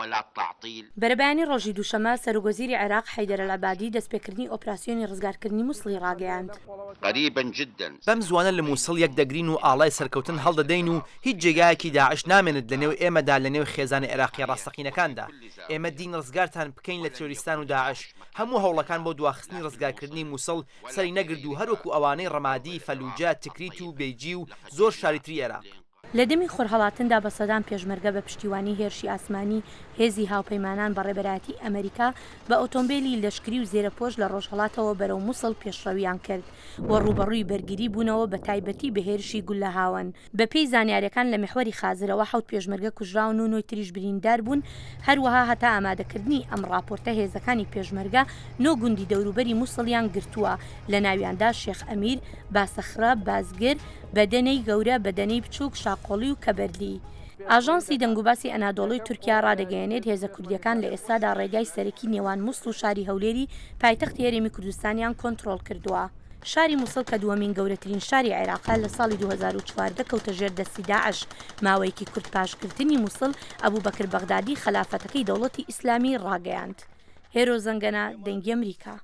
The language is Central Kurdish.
محاولة تعطيل. بەرەبەیانی ڕۆژی دووشەمە سەرۆکوەزیری عێراق حەیدەر ئەلعەبادی دەستپێکردنی ئۆپراسیۆنی ڕزگارکردنی مووسڵی ڕاگەیاند. قريبا جدا بەم زوانە لە مووسڵ یەک دەگرین و ئاڵای سەرکەوتن هەڵدەدەین و هیچ جێگایەکی داعش نامێنێت لەنێو ئێمەدا لەنێو خێزانی عێراقی ڕاستەقینەکاندا. ئێمە دین ڕزگارتان بکەین لە تێوریستان و داعش. هەموو هەوڵەکان بۆ دواخستنی ڕزگارکردنی مووسڵ سەری نەگرد و هەروەکو ئەوانەی ڕەمادی، فەلوجە، تکریت و بێیجی و زۆر شاریتری عێراق. لە دەمی خۆرهەڵاتندا بە سەدان پێشمەرگە بە پشتیوانی هێرشی ئاسمانی هێزی هاوپەیمانان بە ڕێبەرایەتی ئەمریکا بە ئۆتۆمبیلی لەشکری و زێرەپۆش لە ڕۆژهەڵاتەوە بەرەو مووسڵ پێشڕەویان کرد و ڕوبەڕووی بەرگری بوونەوە بە تایبەتی بە هێرشی گولە هاون. بە پێی زانیاریەکان لە میحوەری خازرەوە 7 پێشمەرگە کوژراون و 9 تریش بریندار بوون. هەروەها هەتا ئامادەکردنی ئەم راپۆرتە هێزەکانی پێشمەرگە 9 گوندی دەوروبەری مووسڵیان گرتووە، لە ناویاندا شێخ ئەمیر، باسەخرە، بازگر، بەدەنەی گەورە، بەدەنەی بچووک، شاقۆڵی و کەبەرلی. ئاژانسی دەنگوباسی ئەنادۆڵی تورکیا ڕادەگەیەنێت هێزە کوردیەکان لە ئێستادا ڕێگای سەرەکی نێوان مووسڵ و شاری هەولێری پایتەختی هەرێمی کوردستانیان کۆنتڕۆڵ کردووە. شاری مووسڵ کە دووەمین گەورەترین شاری عێراقا لە ساڵی 2014 کەوتە ژێر دەستی داعش. ماوەیەکی کورت پاشکردنی مووسڵ ئەبوبەکر بەغدادی خەلافەتەکەی دەوڵەتی ئیسلامی ڕاگەیاند. هێرۆ زەنگەنە، دەنگی ئەمریکا.